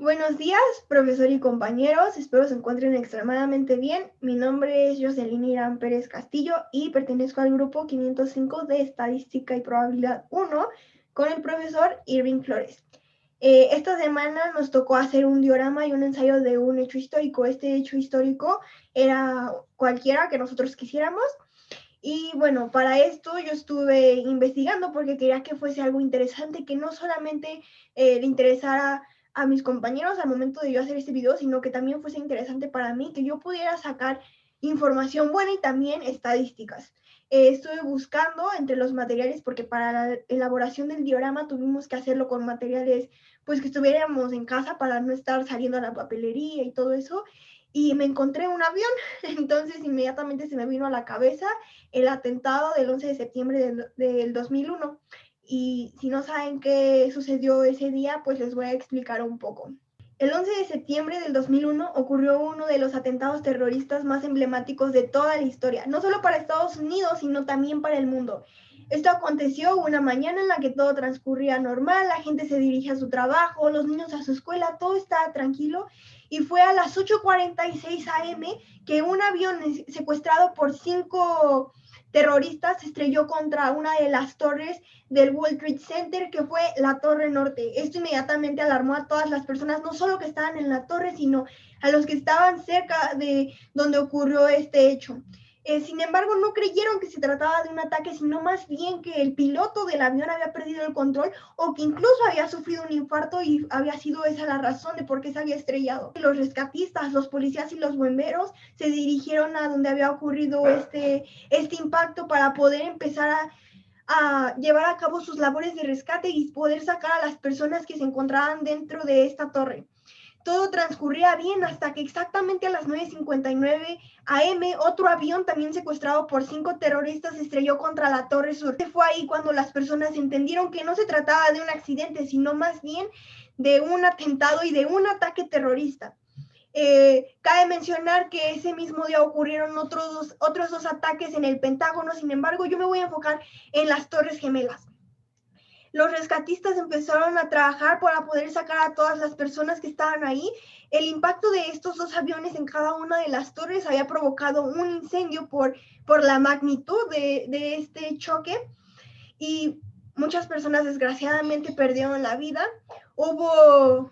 Buenos días, profesor y compañeros. Espero se encuentren extremadamente bien. Mi nombre es Jocelyn Irán Pérez Castillo y pertenezco al grupo 505 de Estadística y Probabilidad 1 con el profesor Irving Flores. Esta semana nos tocó hacer un diorama y un ensayo de un hecho histórico. Este hecho histórico era cualquiera que nosotros quisiéramos. Y bueno, para esto yo estuve investigando porque quería que fuese algo interesante, que no solamente le interesara a mis compañeros al momento de yo hacer este video, sino que también fuese interesante para mí, que yo pudiera sacar información buena y también estadísticas. Estuve buscando entre los materiales porque para la elaboración del diorama tuvimos que hacerlo con materiales pues que estuviéramos en casa para no estar saliendo a la papelería y todo eso. Y me encontré un avión, entonces inmediatamente se me vino a la cabeza el atentado del 11 de septiembre del 2001. Y si no saben qué sucedió ese día, pues les voy a explicar un poco. El 11 de septiembre del 2001 ocurrió uno de los atentados terroristas más emblemáticos de toda la historia, no solo para Estados Unidos, sino también para el mundo. Esto aconteció una mañana en la que todo transcurría normal, la gente se dirige a su trabajo, los niños a su escuela, todo estaba tranquilo, y fue a las 8:46 am que un avión secuestrado por 5 terroristas se estrelló contra una de las torres del World Trade Center, que fue la Torre Norte. Esto inmediatamente alarmó a todas las personas, no solo que estaban en la torre, sino a los que estaban cerca de donde ocurrió este hecho. Sin embargo, no creyeron que se trataba de un ataque, sino más bien que el piloto del avión había perdido el control o que incluso había sufrido un infarto y había sido esa la razón de por qué se había estrellado. Los rescatistas, los policías y los bomberos se dirigieron a donde había ocurrido este impacto para poder empezar a llevar a cabo sus labores de rescate y poder sacar a las personas que se encontraban dentro de esta torre. Todo transcurría bien hasta que exactamente a las 9:59 am otro avión también secuestrado por 5 terroristas se estrelló contra la Torre Sur. Fue ahí cuando las personas entendieron que no se trataba de un accidente, sino más bien de un atentado y de un ataque terrorista. Cabe mencionar que ese mismo día ocurrieron otros dos ataques en el Pentágono. Sin embargo, yo me voy a enfocar en las Torres Gemelas. Los rescatistas empezaron a trabajar para poder sacar a todas las personas que estaban ahí. El impacto de estos dos aviones en cada una de las torres había provocado un incendio por la magnitud de este choque, y muchas personas desgraciadamente perdieron la vida. Hubo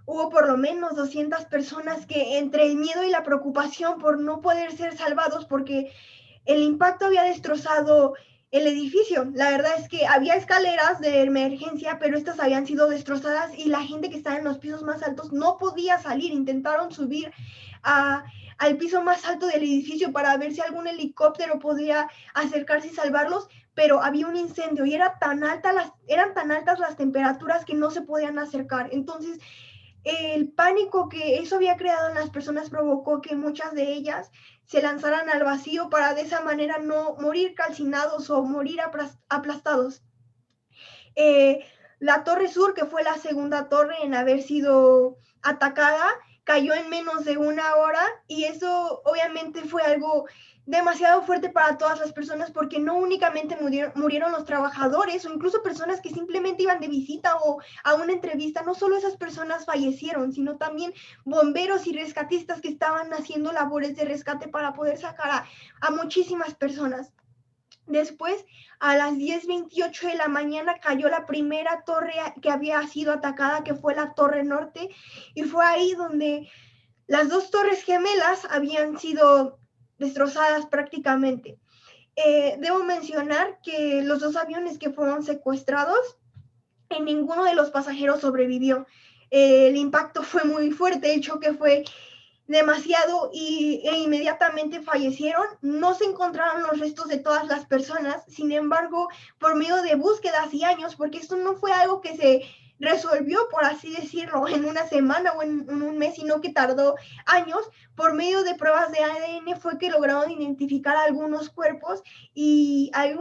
por lo menos 200 personas que, entre el miedo y la preocupación por no poder ser salvados porque el impacto había destrozado el edificio. La verdad es que había escaleras de emergencia, pero estas habían sido destrozadas y la gente que estaba en los pisos más altos no podía salir. Intentaron subir al piso más alto del edificio para ver si algún helicóptero podía acercarse y salvarlos, pero había un incendio y eran tan altas las temperaturas que no se podían acercar. Entonces, el pánico que eso había creado en las personas provocó que muchas de ellas se lanzaran al vacío para de esa manera no morir calcinados o morir aplastados. La Torre Sur, que fue la segunda torre en haber sido atacada, cayó en menos de una hora, y eso obviamente fue algo demasiado fuerte para todas las personas, porque no únicamente murieron los trabajadores o incluso personas que simplemente iban de visita o a una entrevista. No solo esas personas fallecieron, sino también bomberos y rescatistas que estaban haciendo labores de rescate para poder sacar a muchísimas personas. Después, a las 10:28 de la mañana, cayó la primera torre que había sido atacada, que fue la Torre Norte, y fue ahí donde las dos torres gemelas habían sido destrozadas prácticamente. Debo mencionar que los dos aviones que fueron secuestrados, en ninguno de los pasajeros sobrevivió. El impacto fue muy fuerte, el choque fue demasiado e inmediatamente fallecieron. No se encontraron los restos de todas las personas. Sin embargo, por medio de búsquedas y años, porque esto no fue algo que se resolvió, por así decirlo, en una semana o en un mes, sino que tardó años. Por medio de pruebas de ADN fue que lograron identificar algunos cuerpos, y hay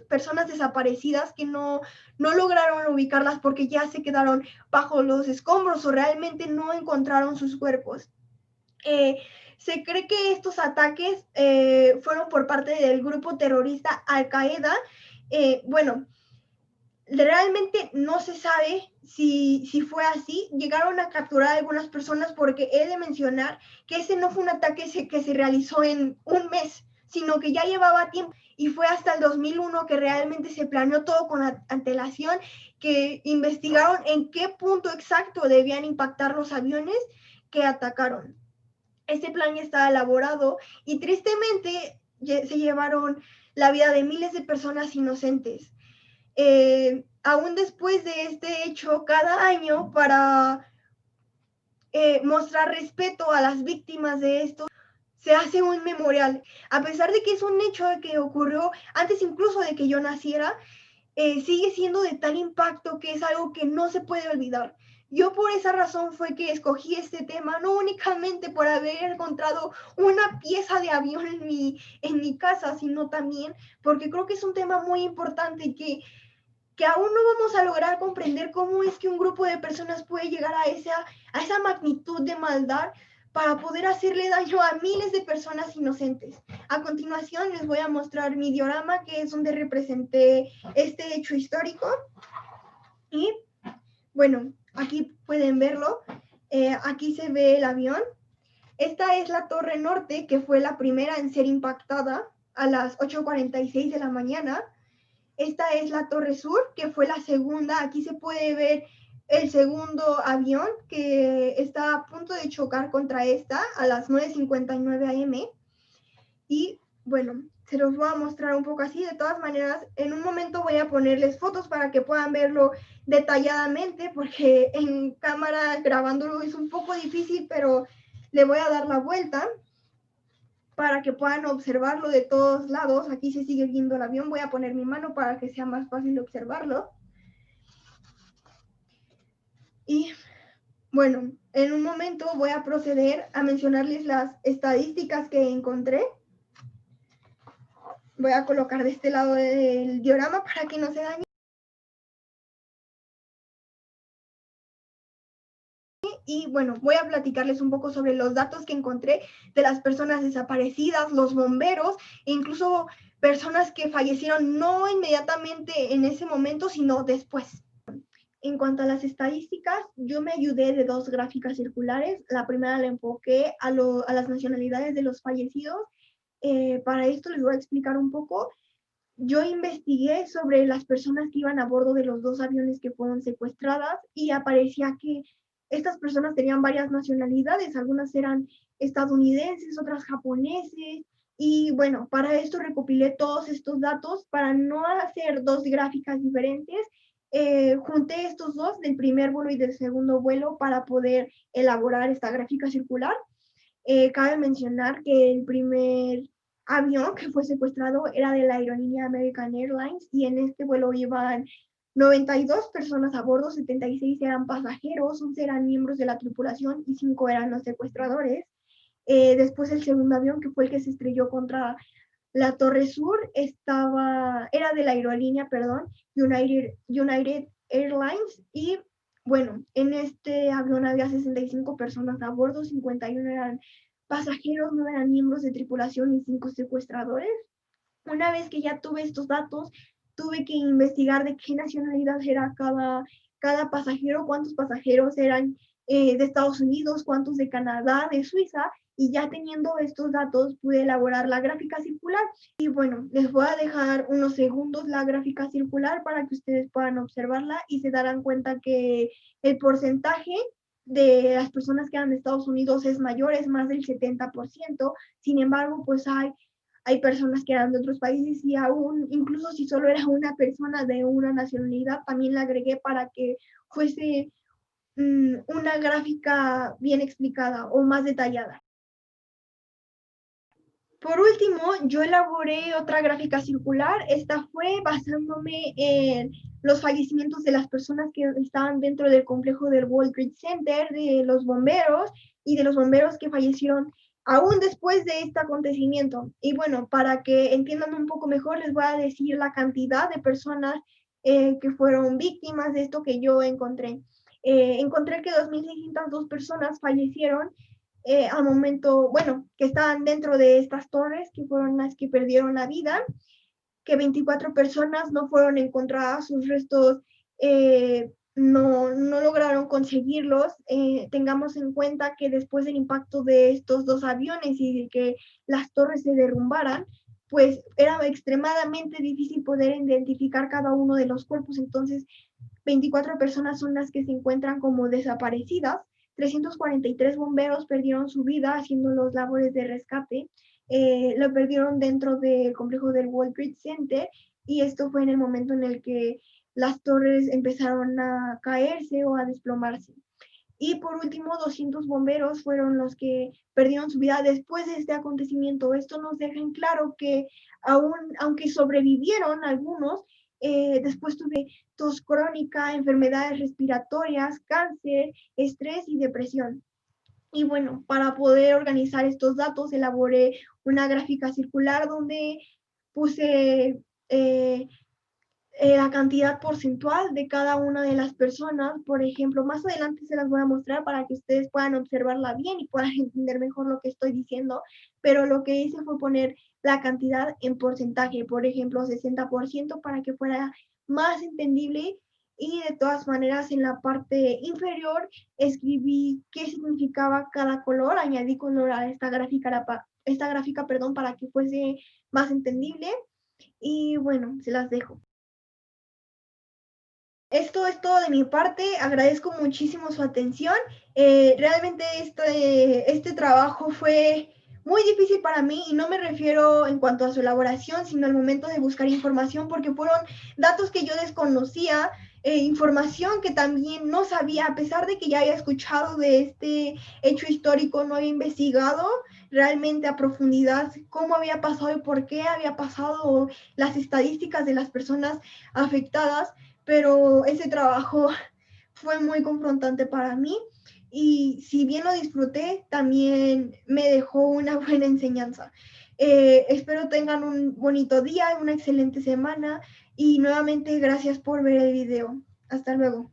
personas desaparecidas que no lograron ubicarlas porque ya se quedaron bajo los escombros o realmente no encontraron sus cuerpos. Se cree que estos ataques fueron por parte del grupo terrorista Al Qaeda. Bueno, realmente no se sabe si fue así, llegaron a capturar a algunas personas porque he de mencionar que ese no fue un ataque que se realizó en un mes, sino que ya llevaba tiempo y fue hasta el 2001 que realmente se planeó todo con antelación, que investigaron en qué punto exacto debían impactar los aviones que atacaron. Este plan ya estaba elaborado y tristemente se llevaron la vida de miles de personas inocentes. Aún después de este hecho, cada año para mostrar respeto a las víctimas de esto, se hace un memorial. A pesar de que es un hecho que ocurrió antes incluso de que yo naciera, sigue siendo de tal impacto que es algo que no se puede olvidar. Yo por esa razón fue que escogí este tema, no únicamente por haber encontrado una pieza de avión en mi casa, sino también porque creo que es un tema muy importante y que aún no vamos a lograr comprender cómo es que un grupo de personas puede llegar a esa magnitud de maldad para poder hacerle daño a miles de personas inocentes. A continuación les voy a mostrar mi diorama, que es donde representé este hecho histórico. Y bueno, aquí pueden verlo. Aquí se ve el avión. Esta es la Torre Norte, que fue la primera en ser impactada a las 8:46 de la mañana. Esta es la Torre Sur, que fue la segunda. Aquí se puede ver el segundo avión que está a punto de chocar contra esta a las 9:59 am. Y bueno, se los voy a mostrar un poco así. De todas maneras, en un momento voy a ponerles fotos para que puedan verlo detalladamente, porque en cámara grabándolo es un poco difícil, pero le voy a dar la vuelta para que puedan observarlo de todos lados. Aquí se sigue viendo el avión. Voy a poner mi mano para que sea más fácil observarlo. Y bueno, en un momento voy a proceder a mencionarles las estadísticas que encontré. Voy a colocar de este lado del diorama para que no se dañe. Y bueno, voy a platicarles un poco sobre los datos que encontré de las personas desaparecidas, los bomberos e incluso personas que fallecieron no inmediatamente en ese momento, sino después. En cuanto a las estadísticas, yo me ayudé de dos gráficas circulares. La primera la enfoqué a las nacionalidades de los fallecidos. Para esto les voy a explicar un poco. Yo investigué sobre las personas que iban a bordo de los dos aviones que fueron secuestradas y aparecía que estas personas tenían varias nacionalidades, algunas eran estadounidenses, otras japoneses, y bueno, para esto recopilé todos estos datos para no hacer dos gráficas diferentes. Junté estos dos del primer vuelo y del segundo vuelo para poder elaborar esta gráfica circular. Cabe mencionar que el primer avión que fue secuestrado era de la aerolínea American Airlines y en este vuelo iban 92 personas a bordo, 76 eran pasajeros, 11 eran miembros de la tripulación y 5 eran los secuestradores. Después el segundo avión, que fue el que se estrelló contra la Torre Sur, era de la aerolínea, perdón, United Airlines y bueno, en este avión había 65 personas a bordo, 51 eran pasajeros, 9 eran miembros de tripulación y 5 secuestradores. Una vez que ya tuve estos datos, tuve que investigar de qué nacionalidad era cada pasajero, cuántos pasajeros eran de Estados Unidos, cuántos de Canadá, de Suiza, y ya teniendo estos datos pude elaborar la gráfica circular. Y bueno, les voy a dejar unos segundos la gráfica circular para que ustedes puedan observarla y se darán cuenta que el porcentaje de las personas que eran de Estados Unidos es mayor, es más del 70%. Sin embargo, pues hay personas que eran de otros países y aún, incluso si solo era una persona de una nacionalidad, también la agregué para que fuese una gráfica bien explicada o más detallada. Por último, yo elaboré otra gráfica circular. Esta fue basándome en los fallecimientos de las personas que estaban dentro del complejo del World Trade Center, de los bomberos y de los bomberos que fallecieron aún después de este acontecimiento. Y bueno, para que entiendan un poco mejor, les voy a decir la cantidad de personas que fueron víctimas de esto que yo encontré. Encontré que 2.602 personas fallecieron al momento, bueno, que estaban dentro de estas torres, que fueron las que perdieron la vida, que 24 personas no fueron encontradas sus restos no lograron conseguirlos. Tengamos en cuenta que después del impacto de estos dos aviones y de que las torres se derrumbaran, pues era extremadamente difícil poder identificar cada uno de los cuerpos. Entonces, 24 personas son las que se encuentran como desaparecidas. 343 bomberos perdieron su vida haciendo los labores de rescate. Lo perdieron dentro del complejo del World Trade Center, y esto fue en el momento en el que las torres empezaron a caerse o a desplomarse. Y por último, 200 bomberos fueron los que perdieron su vida después de este acontecimiento. Esto nos deja en claro que aunque sobrevivieron algunos, después tuve tos crónica, enfermedades respiratorias, cáncer, estrés y depresión. Y bueno, para poder organizar estos datos, elaboré una gráfica circular donde puse la cantidad porcentual de cada una de las personas. Por ejemplo, más adelante se las voy a mostrar para que ustedes puedan observarla bien y puedan entender mejor lo que estoy diciendo, pero lo que hice fue poner la cantidad en porcentaje, por ejemplo, 60% para que fuera más entendible. Y de todas maneras, en la parte inferior escribí qué significaba cada color, añadí color a esta gráfica, perdón, para que fuese más entendible. Y bueno, se las dejo. Esto es todo de mi parte, agradezco muchísimo su atención. Realmente este trabajo fue muy difícil para mí, y no me refiero en cuanto a su elaboración, sino al momento de buscar información, porque fueron datos que yo desconocía, información que también no sabía. A pesar de que ya había escuchado de este hecho histórico, no había investigado realmente a profundidad cómo había pasado y por qué había pasado, las estadísticas de las personas afectadas. Pero ese trabajo fue muy confrontante para mí, y si bien lo disfruté, también me dejó una buena enseñanza. Espero tengan un bonito día, una excelente semana, y nuevamente gracias por ver el video. Hasta luego.